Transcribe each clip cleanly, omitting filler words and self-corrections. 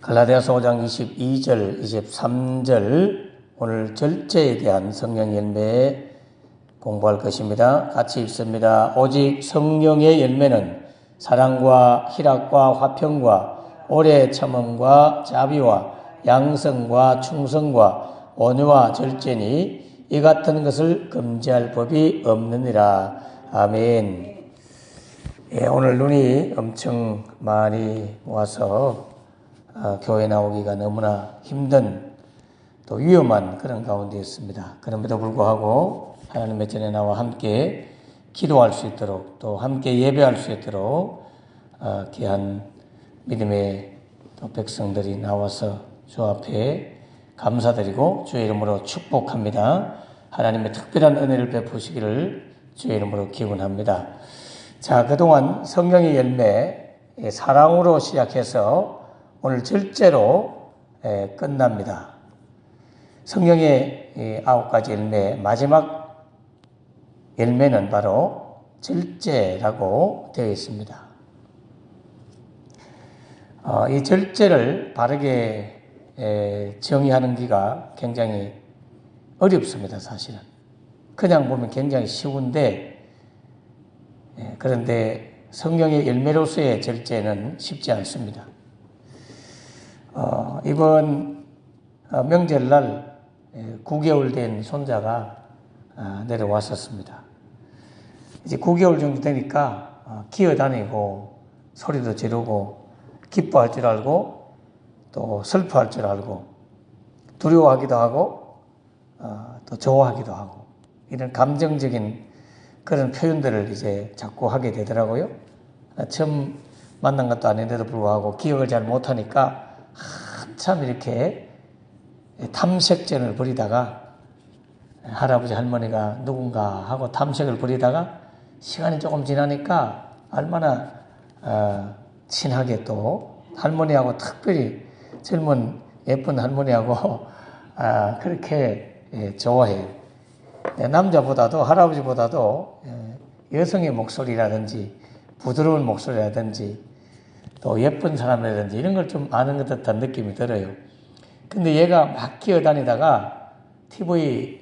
갈라디아서 5장 22절, 23절 오늘 절제에 대한 성령 열매 공부할 것입니다. 같이 읽습니다. 오직 성령의 열매는 사랑과 희락과 화평과 오래 참음과 자비와 양성과 충성과 온유와 절제니 이 같은 것을 금지할 법이 없느니라. 아멘. 오늘 눈이 엄청 많이 와서 교회 나오기가 너무나 힘든 또 위험한 그런 가운데였습니다. 그럼에도 불구하고 하나님의 전에 나와 함께 기도할 수 있도록 또 함께 예배할 수 있도록 귀한 믿음의 백성들이 나와서 주 앞에 감사드리고 주의 이름으로 축복합니다. 하나님의 특별한 은혜를 베푸시기를 주의 이름으로 기원합니다. 자, 그동안 성령의 열매 사랑으로 시작해서 오늘 절제로 끝납니다. 성령의 9가지 열매 마지막 열매는 바로 절제라고 되어 있습니다. 이 절제를 바르게 정의하는 기가 굉장히 어렵습니다. 사실은 그냥 보면 굉장히 쉬운데 그런데 성령의 열매로서의 절제는 쉽지 않습니다. 이번 명절날 9개월 된 손자가 내려왔었습니다. 이제 9개월 정도 되니까 기어다니고 소리도 지르고 기뻐할 줄 알고 또 슬퍼할 줄 알고 두려워하기도 하고 또 좋아하기도 하고 이런 감정적인 그런 표현들을 이제 자꾸 하게 되더라고요. 처음 만난 것도 아닌데도 불구하고 기억을 잘 못하니까 한참 이렇게 탐색전을 벌이다가 할아버지 할머니가 누군가 하고 탐색을 벌이다가 시간이 조금 지나니까 얼마나 친하게 또 할머니하고 특별히 젊은 예쁜 할머니하고 그렇게 좋아해요. 남자보다도 할아버지보다도 여성의 목소리라든지 부드러운 목소리라든지 또 예쁜 사람이라든지 이런 걸 좀 아는 것 같은 느낌이 들어요. 근데 얘가 막 기어다니다가 TV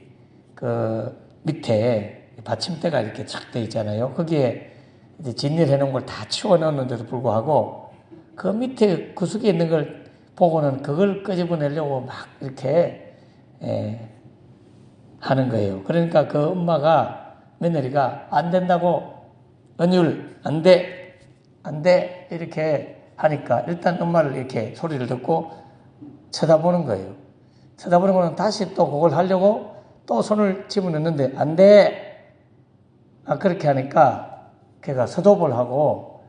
그 밑에 받침대가 이렇게 착 돼 있잖아요. 거기에 이제 진열해 놓은 걸 다 치워 넣었는데도 불구하고 그 밑에 구석에 있는 걸 보고는 그걸 끄집어내려고 막 이렇게 하는 거예요. 그러니까 그 엄마가 며느리가 안 된다고 은율 안 돼. 안 돼! 이렇게 하니까 일단 엄마를 이렇게 소리를 듣고 쳐다보는 거예요. 쳐다보는 거는 다시 또 그걸 하려고 또 손을 집어넣는데 안 돼! 그렇게 하니까 걔가 스톱을 하고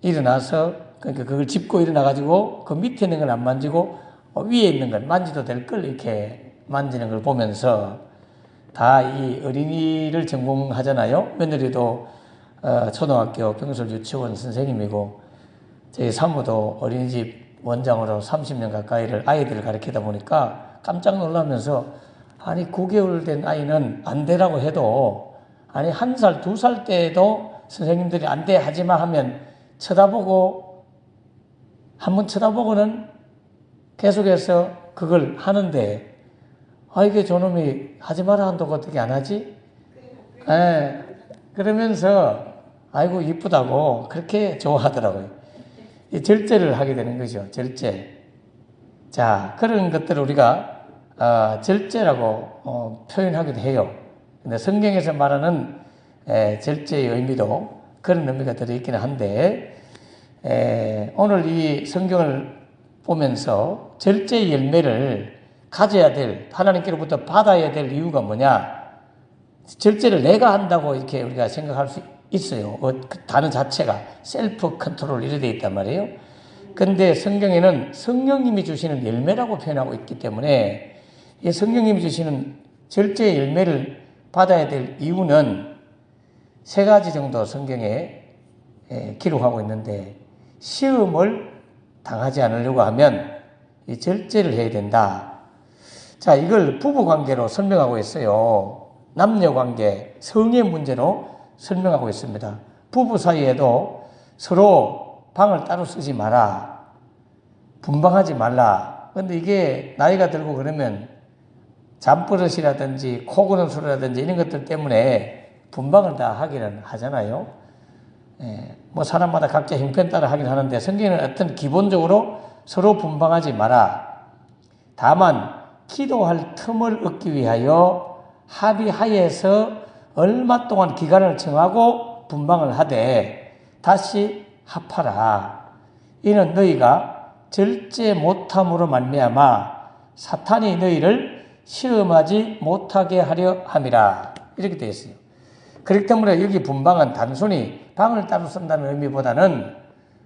일어나서 그러니까 그걸 짚고 일어나가지고 그 밑에 있는 걸 안 만지고 위에 있는 걸 만지도 될 걸 이렇게 만지는 걸 보면서 다 이 어린이를 전공하잖아요. 며느리도 초등학교 병설 유치원 선생님이고 저희 사모도 어린이집 원장으로 30년 가까이를 아이들을 가르치다 보니까 깜짝 놀라면서 아니 9개월 된 아이는 안 되라고 해도 아니 1살, 2살 때에도 선생님들이 안 돼 하지마 하면 쳐다보고 한번 쳐다보고는 계속해서 그걸 하는데 이게 저놈이 하지 마라 한다고 어떻게 안 하지? 그러면서 아이고 이쁘다고 그렇게 좋아하더라고요. 이 절제를 하게 되는 거죠. 절제. 자, 그런 것들을 우리가 절제라고 표현하기도 해요. 근데 성경에서 말하는 절제의 의미도 그런 의미가 들어있기는 한데 오늘 이 성경을 보면서 절제의 열매를 가져야 될 하나님께로부터 받아야 될 이유가 뭐냐? 절제를 내가 한다고 이렇게 우리가 생각할 수 있어요. 그 단어 자체가 셀프 컨트롤 이렇게 되어 있단 말이에요. 근데 성경에는 성령님이 주시는 열매라고 표현하고 있기 때문에 이 성령님이 주시는 절제의 열매를 받아야 될 이유는 3가지 정도 성경에 기록하고 있는데 시험을 당하지 않으려고 하면 이 절제를 해야 된다. 자, 이걸 부부관계로 설명하고 있어요. 남녀관계, 성의 문제로 설명하고 있습니다. 부부 사이에도 서로 방을 따로 쓰지 마라. 분방하지 말라. 근데 이게 나이가 들고 그러면 잠버릇이라든지 코 고는 소리라든지 이런 것들 때문에 분방을 다 하기는 하잖아요. 뭐 사람마다 각자 형편 따라 하긴 하는데 성경에는 어떤 기본적으로 서로 분방하지 마라. 다만 기도할 틈을 얻기 위하여 합의하여서 얼마 동안 기간을 정하고 분방을 하되 다시 합하라. 이는 너희가 절제 못함으로 말미암아 사탄이 너희를 시험하지 못하게 하려 함이라. 이렇게 되어 있어요. 그렇기 때문에 여기 분방은 단순히 방을 따로 쓴다는 의미보다는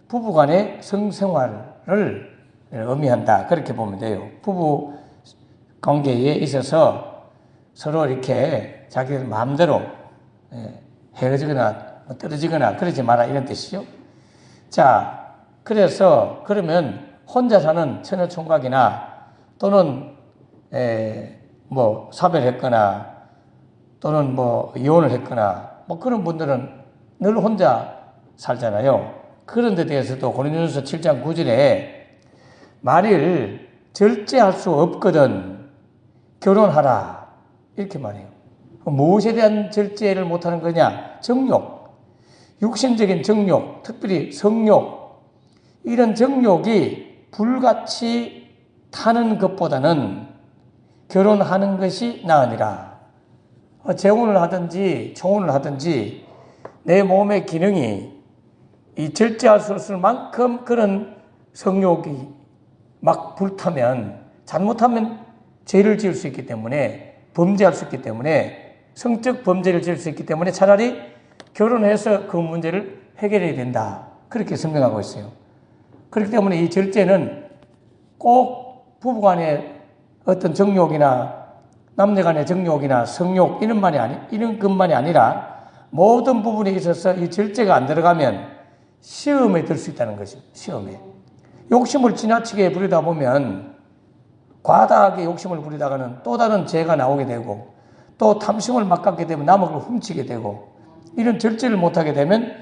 부부간의 성생활을 의미한다. 그렇게 보면 돼요. 부부 관계에 있어서 서로 이렇게 자기들 마음대로 헤어지거나 떨어지거나 그러지 마라 이런 뜻이죠. 자, 그래서 그러면 혼자 사는 처녀총각이나 또는 뭐 사별했거나 또는 뭐 이혼을 했거나 뭐 그런 분들은 늘 혼자 살잖아요. 그런 데 대해서도 고린도전서 7장 9절에 만일 절제할 수 없거든 결혼하라 이렇게 말해요. 무엇에 대한 절제를 못하는 거냐? 정욕, 육신적인 정욕, 특별히 성욕, 이런 정욕이 불같이 타는 것보다는 결혼하는 것이 나으니라. 재혼을 하든지 초혼을 하든지 내 몸의 기능이 이 절제할 수 없을 만큼 그런 성욕이 막 불타면 잘못하면 죄를 지을 수 있기 때문에 범죄할 수 있기 때문에 성적 범죄를 지을 수 있기 때문에 차라리 결혼해서 그 문제를 해결해야 된다. 그렇게 설명하고 있어요. 그렇기 때문에 이 절제는 꼭 부부간의 어떤 정욕이나 남녀간의 정욕이나 성욕 이런 것만이 아니라 모든 부분에 있어서 이 절제가 안 들어가면 시험에 들 수 있다는 것이죠. 시험에. 욕심을 지나치게 부리다 보면 과다하게 욕심을 부리다가는 또 다른 죄가 나오게 되고 또 탐심을 막 갖게 되면 남의 걸 훔치게 되고 이런 절제를 못하게 되면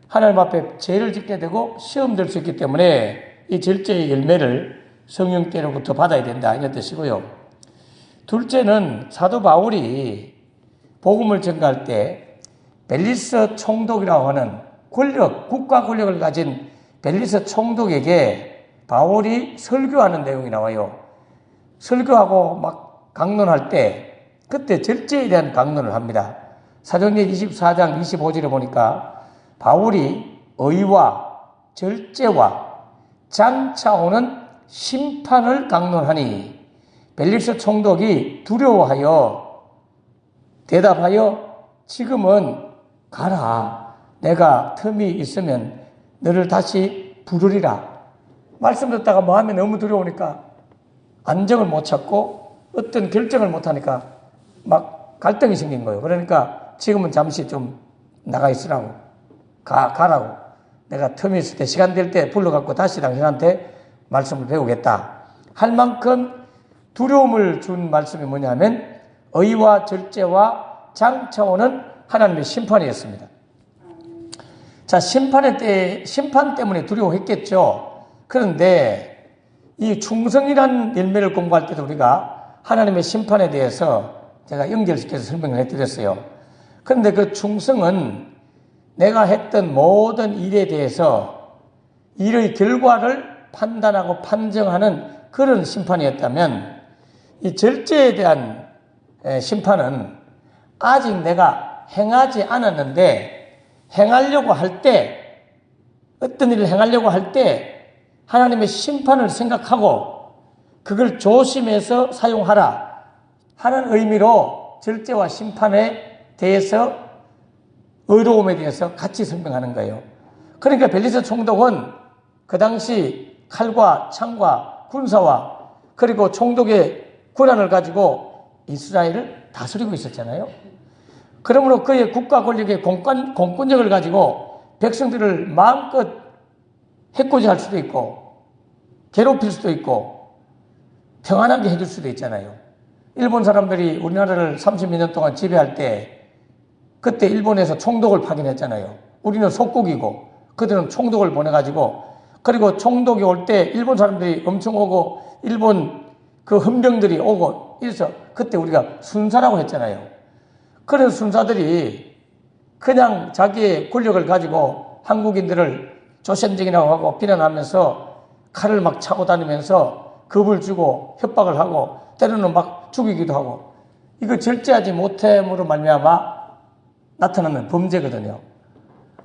하나님 앞에 죄를 짓게 되고 시험될 수 있기 때문에 이 절제의 열매를 성령께로부터 받아야 된다 이런 뜻이고요. 둘째는 사도 바울이 복음을 전가할 때 벨리스 총독이라고 하는 국가 권력을 가진 벨리스 총독에게 바울이 설교하는 내용이 나와요. 설교하고 막 강론할 때 그때 절제에 대한 강론을 합니다. 사도행전 24장 25절에 보니까 바울이 의와 절제와 장차 오는 심판을 강론하니 벨리스 총독이 두려워하여 대답하여 지금은 가라. 내가 틈이 있으면 너를 다시 부르리라. 말씀 듣다가 뭐 하면 너무 두려우니까 안정을 못 찾고 어떤 결정을 못 하니까 막 갈등이 생긴 거예요. 그러니까 지금은 잠시 좀 나가 있으라고. 가라고. 내가 틈이 있을 때 시간 될 때 불러갖고 다시 당신한테 말씀을 배우겠다. 할 만큼 두려움을 준 말씀이 뭐냐면 의와 절제와 장차 오는 하나님의 심판이었습니다. 자, 심판 때문에 두려워했겠죠. 그런데 이 충성이라는 열매를 공부할 때도 우리가 하나님의 심판에 대해서 제가 연결시켜서 설명을 해드렸어요. 그런데 그 충성은 내가 했던 모든 일에 대해서 일의 결과를 판단하고 판정하는 그런 심판이었다면 이 절제에 대한 심판은 아직 내가 행하지 않았는데 행하려고 할 때 어떤 일을 행하려고 할 때 하나님의 심판을 생각하고 그걸 조심해서 사용하라 하는 의미로 절제와 심판에 대해서 의로움에 대해서 같이 설명하는 거예요. 그러니까 벨리스 총독은 그 당시 칼과 창과 군사와 그리고 총독의 권한을 가지고 이스라엘을 다스리고 있었잖아요. 그러므로 그의 국가 권력의 공권력을 가지고 백성들을 마음껏 해코지할 수도 있고 괴롭힐 수도 있고 평안하게 해줄 수도 있잖아요. 일본 사람들이 우리나라를 30몇 년 동안 지배할 때 그때 일본에서 총독을 파견했잖아요. 우리는 속국이고 그들은 총독을 보내가지고 그리고 총독이 올 때 일본 사람들이 엄청 오고 일본 그 헌병들이 오고 이래서 그때 우리가 순사라고 했잖아요. 그런 순사들이 그냥 자기의 권력을 가지고 한국인들을 조선적이라고 하고 비난하면서 칼을 막 차고 다니면서 겁을 주고 협박을 하고 때로는 막 죽이기도 하고 이거 절제하지 못함으로 말미암아 나타나는 범죄거든요.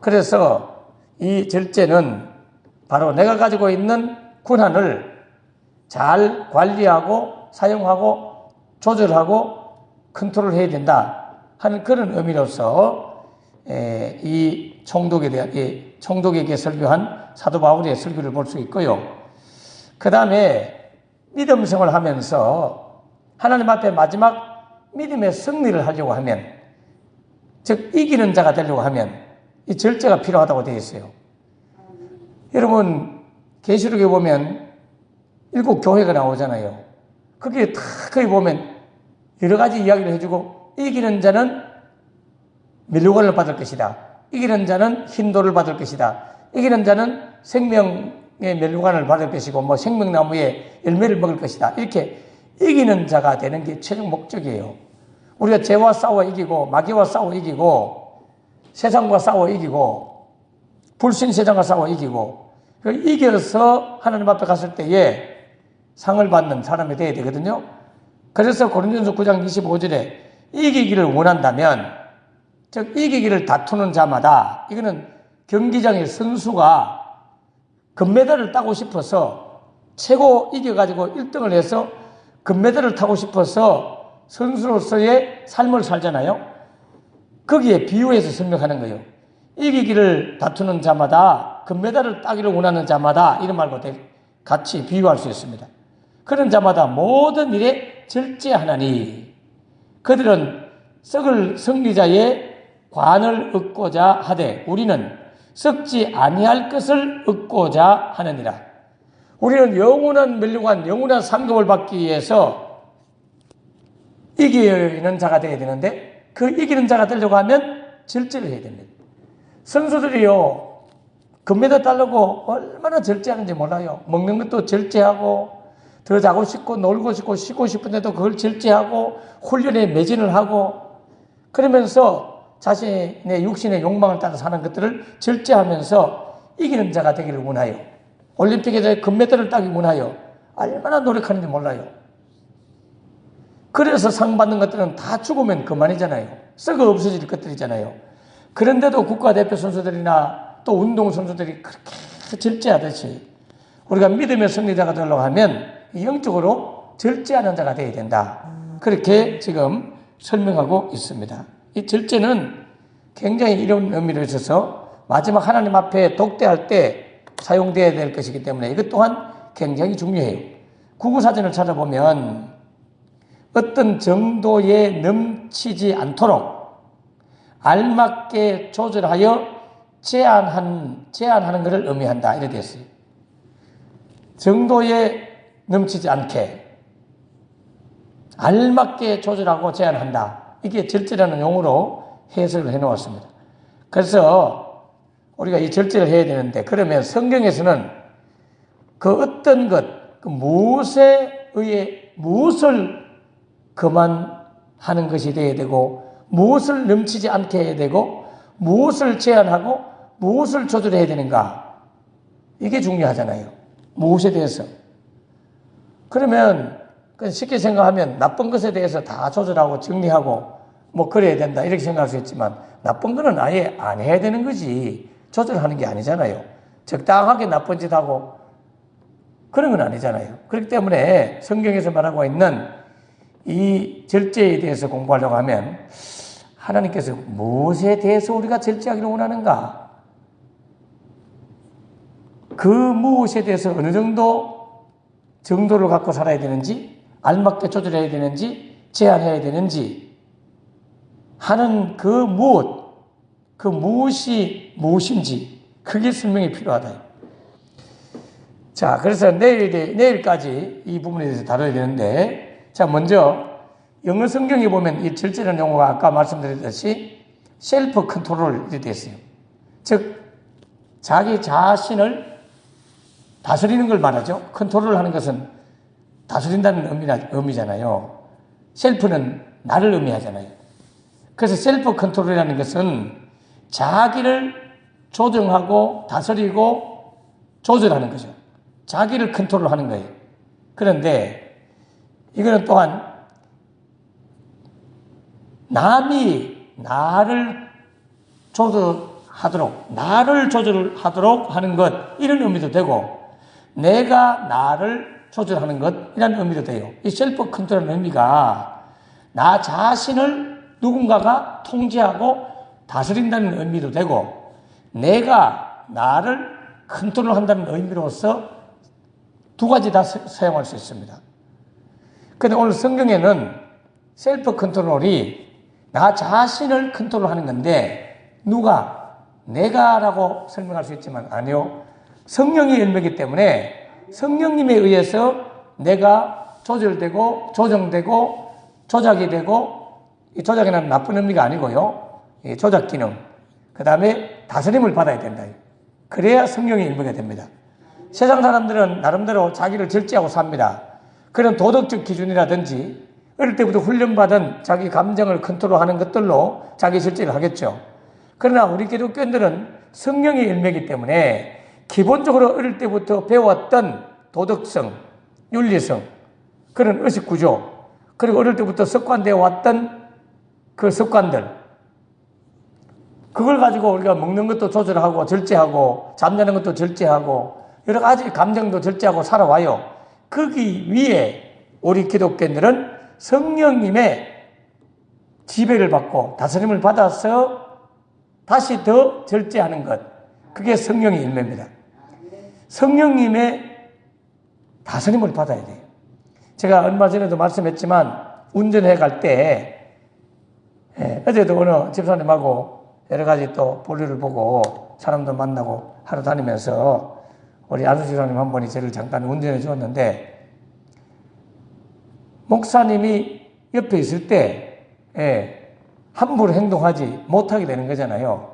그래서 이 절제는 바로 내가 가지고 있는 권한을 잘 관리하고 사용하고 조절하고 컨트롤해야 된다 하는 그런 의미로서 이 총독에 대한 총독에게 설교한 사도 바울의 설교를 볼 수 있고요. 그 다음에 믿음 생활을 하면서 하나님 앞에 마지막 믿음의 승리를 하려고 하면, 즉 이기는 자가 되려고 하면 이 절제가 필요하다고 되어 있어요. 여러분 계시록에 보면 7 교회가 나오잖아요. 거기에 다 거기 보면 여러 가지 이야기를 해주고 이기는 자는 면류관을 받을 것이다. 이기는 자는 흰돌을 받을 것이다. 이기는 자는 생명의 면류관을 받을 것이고 뭐 생명나무의 열매를 먹을 것이다. 이렇게 이기는 자가 되는 게 최종 목적이에요. 우리가 죄와 싸워 이기고 마귀와 싸워 이기고 세상과 싸워 이기고 불신 세상과 싸워 이기고 이겨서 하나님 앞에 갔을 때에 상을 받는 사람이 되어야 되거든요. 그래서 고린도전서 9장 25절에 이기기를 원한다면, 즉 이기기를 다투는 자마다, 이거는 경기장의 선수가 금메달을 따고 싶어서 최고 이겨가지고 1등을 해서 금메달을 타고 싶어서 선수로서의 삶을 살잖아요. 거기에 비유해서 설명하는 거예요. 이기기를 다투는 자마다, 금메달을 따기를 원하는 자마다, 이런 말과 같이 비유할 수 있습니다. 그런 자마다 모든 일에 절제하나니 그들은 썩을 승리자의 관을 얻고자 하되 우리는 썩지 아니할 것을 얻고자 하느니라. 우리는 영원한 면류관, 영원한 상급을 받기 위해서 이기는 자가 되어야 되는데, 그 이기는 자가 되려고 하면 절제를 해야 됩니다. 선수들이요, 금메달 따려고 얼마나 절제하는지 몰라요. 먹는 것도 절제하고 더 자고 싶고 놀고 싶고 쉬고 싶은데도 그걸 절제하고 훈련에 매진을 하고 그러면서 자신의 육신의 욕망을 따라 사는 것들을 절제하면서 이기는 자가 되기를 원하여, 올림픽에서 금메달을 따기 원하여 얼마나 노력하는지 몰라요. 그래서 상 받는 것들은 다 죽으면 그만이잖아요. 썩어 없어질 것들이잖아요. 그런데도 국가대표 선수들이나 또 운동선수들이 그렇게 절제하듯이 우리가 믿음의 승리자가 되려고 하면 영적으로 절제하는 자가 되어야 된다. 그렇게 지금 설명하고 있습니다. 이 절제는 굉장히 이런 의미로 있어서 마지막 하나님 앞에 독대할 때 사용되어야 될 것이기 때문에 이것 또한 굉장히 중요해요. 구구사전을 찾아보면 어떤 정도에 넘치지 않도록 알맞게 조절하여 제한하는 것을 의미한다. 이렇게 됐어요. 정도에 넘치지 않게 알맞게 조절하고 제한한다. 이게 절제라는 용어로 해석을 해놓았습니다. 그래서 우리가 이 절제를 해야 되는데, 그러면 성경에서는 그 어떤 것, 그 무엇에 의해 무엇을 그만하는 것이 되어야 되고, 무엇을 넘치지 않게 해야 되고, 무엇을 제한하고 무엇을 조절해야 되는가, 이게 중요하잖아요. 무엇에 대해서. 그러면 쉽게 생각하면 나쁜 것에 대해서 다 조절하고 정리하고 뭐 그래야 된다 이렇게 생각할 수 있지만, 나쁜 거는 아예 안 해야 되는 거지 조절하는 게 아니잖아요. 적당하게 나쁜 짓 하고 그런 건 아니잖아요. 그렇기 때문에 성경에서 말하고 있는 이 절제에 대해서 공부하려고 하면 하나님께서 무엇에 대해서 우리가 절제하기를 원하는가, 그 무엇에 대해서 어느 정도를 갖고 살아야 되는지, 알맞게 조절해야 되는지, 제한해야 되는지 하는 그 무엇이 무엇인지, 그게 설명이 필요하다. 자, 그래서 내일까지 이 부분에 대해서 다뤄야 되는데, 자, 먼저 영어 성경에 보면 이 절제라는 용어가 아까 말씀드렸듯이 셀프 컨트롤이 되어 있어요. 즉, 자기 자신을 다스리는 걸 말하죠. 컨트롤을 하는 것은 다스린다는 의미잖아요. 셀프는 나를 의미하잖아요. 그래서 셀프 컨트롤이라는 것은 자기를 조정하고 다스리고 조절하는 거죠. 자기를 컨트롤하는 거예요. 그런데 이거는 또한 남이 나를 조절하도록 하는 것, 이런 의미도 되고, 내가 나를 조절하는 것, 이런 의미도 돼요. 이 셀프 컨트롤의 의미가 나 자신을 누군가가 통제하고 다스린다는 의미도 되고, 내가 나를 컨트롤한다는 의미로서 두 가지 다 사용할 수 있습니다. 그런데 오늘 성경에는 셀프 컨트롤이 나 자신을 컨트롤하는 건데, 누가? 내가라고 설명할 수 있지만 아니요. 성령의 열매이기 때문에 성령님에 의해서 내가 조절되고 조정되고 조작이 되고, 이 조작이라는 나쁜 의미가 아니고요. 이 조작 기능. 그 다음에 다스림을 받아야 된다. 그래야 성령의 열매가 됩니다. 세상 사람들은 나름대로 자기를 절제하고 삽니다. 그런 도덕적 기준이라든지 어릴 때부터 훈련받은 자기 감정을 컨트롤하는 것들로 자기 절제를 하겠죠. 그러나 우리 기독교인들은 성령의 열매이기 때문에 기본적으로 어릴 때부터 배웠던 도덕성, 윤리성, 그런 의식 구조, 그리고 어릴 때부터 습관되어 왔던 그 습관들, 그걸 가지고 우리가 먹는 것도 조절하고 절제하고 잠자는 것도 절제하고 여러 가지 감정도 절제하고 살아와요. 거기 위에 우리 기독교인들은 성령님의 지배를 받고 다스림을 받아서 다시 더 절제하는 것, 그게 성령의 열매입니다. 성령님의 다스림을 받아야 돼요. 제가 얼마 전에도 말씀했지만 운전해 갈 때 어제도 어느 집사님하고 여러 가지 또 볼일을 보고 사람도 만나고 하러 다니면서 우리 안수 집사님 한 분이 저를 잠깐 운전해 주었는데, 목사님이 옆에 있을 때 함부로 행동하지 못하게 되는 거잖아요.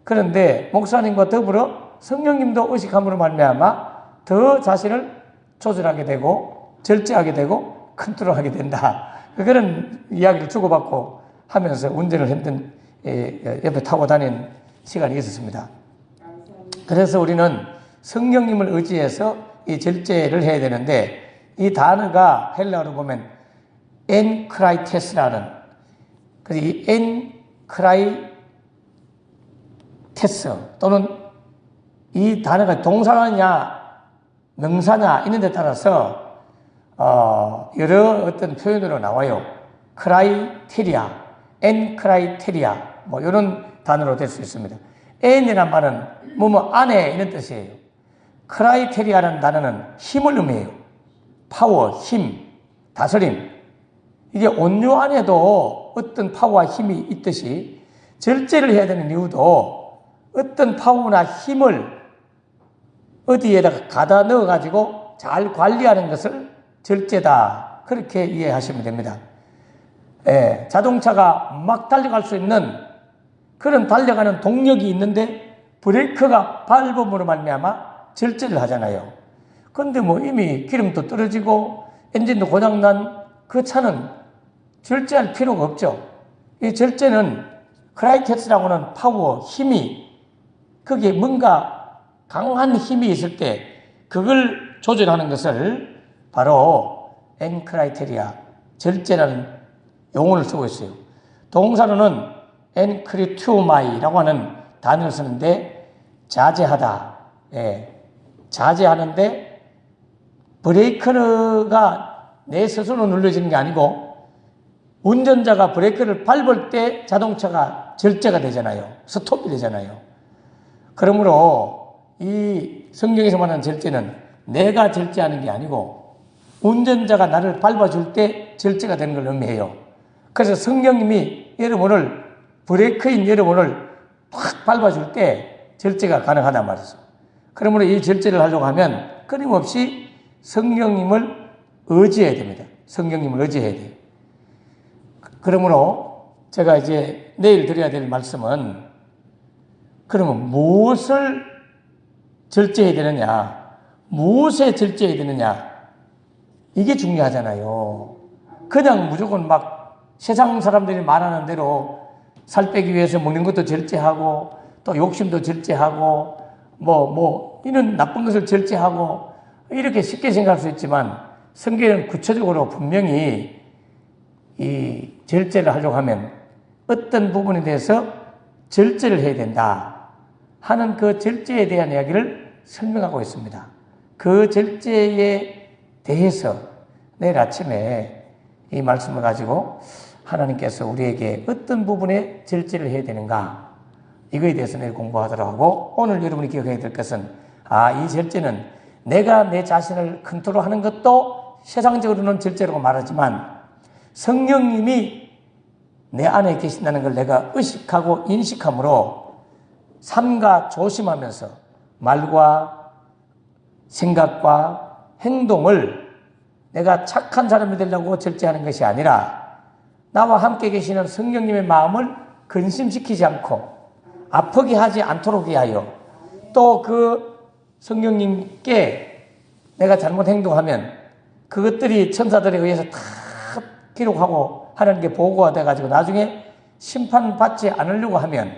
그런데 목사님과 더불어 성령님도 의식함으로 말미암아 더 자신을 조절하게 되고 절제하게 되고 컨트롤하게 된다. 그런 이야기를 주고받고 하면서 운전을 했던, 옆에 타고 다닌 시간이 있었습니다. 그래서 우리는 성령님을 의지해서 이 절제를 해야 되는데, 이 단어가 헬라어로 보면 엔크라이테스라는, 그래서 이 엔크라이테스 또는 이 단어가 동사냐 명사냐 있는 데 따라서 여러 어떤 표현으로 나와요. 크라이테리아, 엔크라이테리아, 뭐 이런 단어로 될 수 있습니다. 엔이란 말은 뭐뭐 안에 있는 뜻이에요. 크라이테리아라는 단어는 힘을 의미해요. 파워, 힘, 다스림. 이게 온유 안에도 어떤 파워와 힘이 있듯이 절제를 해야 되는 이유도 어떤 파워나 힘을 어디에다가 가다 넣어가지고 잘 관리하는 것을 절제다, 그렇게 이해하시면 됩니다. 자동차가 막 달려갈 수 있는 그런 달려가는 동력이 있는데 브레이크가 밟음으로 말미암아 절제를 하잖아요. 그런데 뭐 이미 기름도 떨어지고 엔진도 고장난 그 차는 절제할 필요가 없죠. 이 절제는 크라이테스라고 하는 파워, 힘이, 거기에 뭔가 강한 힘이 있을 때 그걸 조절하는 것을 바로 엔크라이테리아, 절제라는 용어를 쓰고 있어요. 동사로는 엔크리투마이라고 하는 단어를 쓰는데 자제하다, 자제하는데 브레이크가 내 스스로 눌러지는 게 아니고 운전자가 브레이크를 밟을 때 자동차가 절제가 되잖아요. 스톱이 되잖아요. 그러므로 이 성경에서 말하는 절제는 내가 절제하는 게 아니고 운전자가 나를 밟아줄 때 절제가 되는 걸 의미해요. 그래서 성령님이 여러분을, 브레이크인 여러분을 확 밟아줄 때 절제가 가능하단 말이죠. 그러므로 이 절제를 하려고 하면 끊임없이 성령님을 의지해야 됩니다. 성령님을 의지해야 돼요. 그러므로 제가 이제 내일 드려야 될 말씀은, 그러면 무엇을 절제해야 되느냐, 무엇에 절제해야 되느냐? 이게 중요하잖아요. 그냥 무조건 막 세상 사람들이 말하는 대로 살 빼기 위해서 먹는 것도 절제하고 또 욕심도 절제하고 이런 나쁜 것을 절제하고 이렇게 쉽게 생각할 수 있지만 성경에는 구체적으로 분명히 이 절제를 하려고 하면 어떤 부분에 대해서 절제를 해야 된다 하는 그 절제에 대한 이야기를 설명하고 있습니다. 그 절제에 대해서 내일 아침에 이 말씀을 가지고 하나님께서 우리에게 어떤 부분에 절제를 해야 되는가 이거에 대해서 내일 공부하도록 하고 오늘 여러분이 기억해야 될 것은 이 절제는 내가 내 자신을 컨트롤하는 것도 세상적으로는 절제라고 말하지만 성령님이 내 안에 계신다는 걸 내가 의식하고 인식함으로 삼가 조심하면서 말과 생각과 행동을 내가 착한 사람이 되려고 절제하는 것이 아니라 나와 함께 계시는 성령님의 마음을 근심시키지 않고 아프게 하지 않도록 위하여 또 그 성령님께 내가 잘못 행동하면 그것들이 천사들에 의해서 다 기록하고 하나님께 보고가 돼가지고 나중에 심판받지 않으려고 하면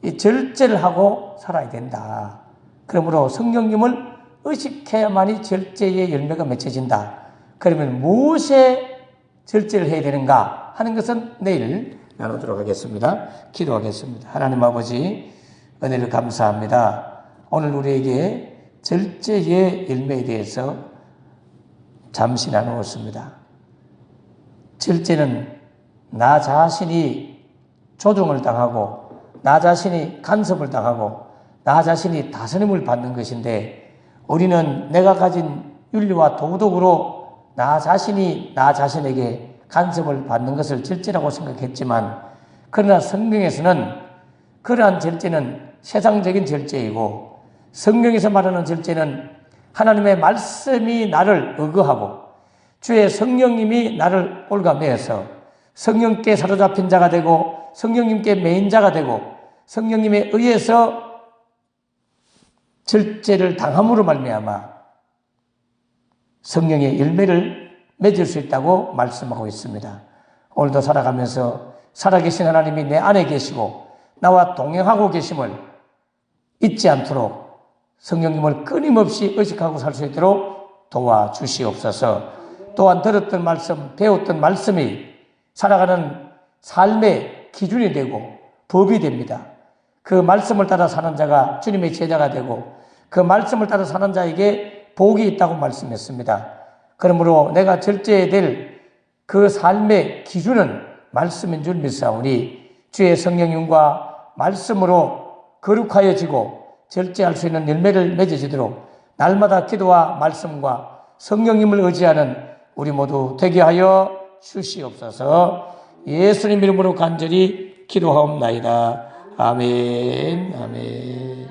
이 절제를 하고 살아야 된다. 그러므로 성령님을 의식해야만이 절제의 열매가 맺혀진다. 그러면 무엇에 절제를 해야 되는가 하는 것은 내일 나누도록 하겠습니다. 기도하겠습니다. 하나님 아버지 은혜를 감사합니다. 오늘 우리에게 절제의 열매에 대해서 잠시 나누었습니다. 절제는 나 자신이 조종을 당하고 나 자신이 간섭을 당하고 나 자신이 다스림을 받는 것인데 우리는 내가 가진 윤리와 도덕으로 나 자신이 나 자신에게 간섭을 받는 것을 절제라고 생각했지만 그러나 성경에서는 그러한 절제는 세상적인 절제이고 성경에서 말하는 절제는 하나님의 말씀이 나를 의거하고 주의 성령님이 나를 올가매어서 성령께 사로잡힌 자가 되고 성령님께 매인 자가 되고 성령님에 의해서 절제를 당함으로 말미암아 성령의 열매를 맺을 수 있다고 말씀하고 있습니다. 오늘도 살아가면서 살아계신 하나님이 내 안에 계시고 나와 동행하고 계심을 잊지 않도록 성령님을 끊임없이 의식하고 살 수 있도록 도와주시옵소서. 또한 들었던 말씀, 배웠던 말씀이 살아가는 삶의 기준이 되고 법이 됩니다. 그 말씀을 따라 사는 자가 주님의 제자가 되고 그 말씀을 따라 사는 자에게 복이 있다고 말씀했습니다. 그러므로 내가 절제해야 될 그 삶의 기준은 말씀인 줄 믿사오니 주의 성령님과 말씀으로 거룩하여지고 절제할 수 있는 열매를 맺어지도록 날마다 기도와 말씀과 성령님을 의지하는 우리 모두 되게 하여 주시옵소서. 예수님 이름으로 간절히 기도하옵나이다. 아멘. 아멘.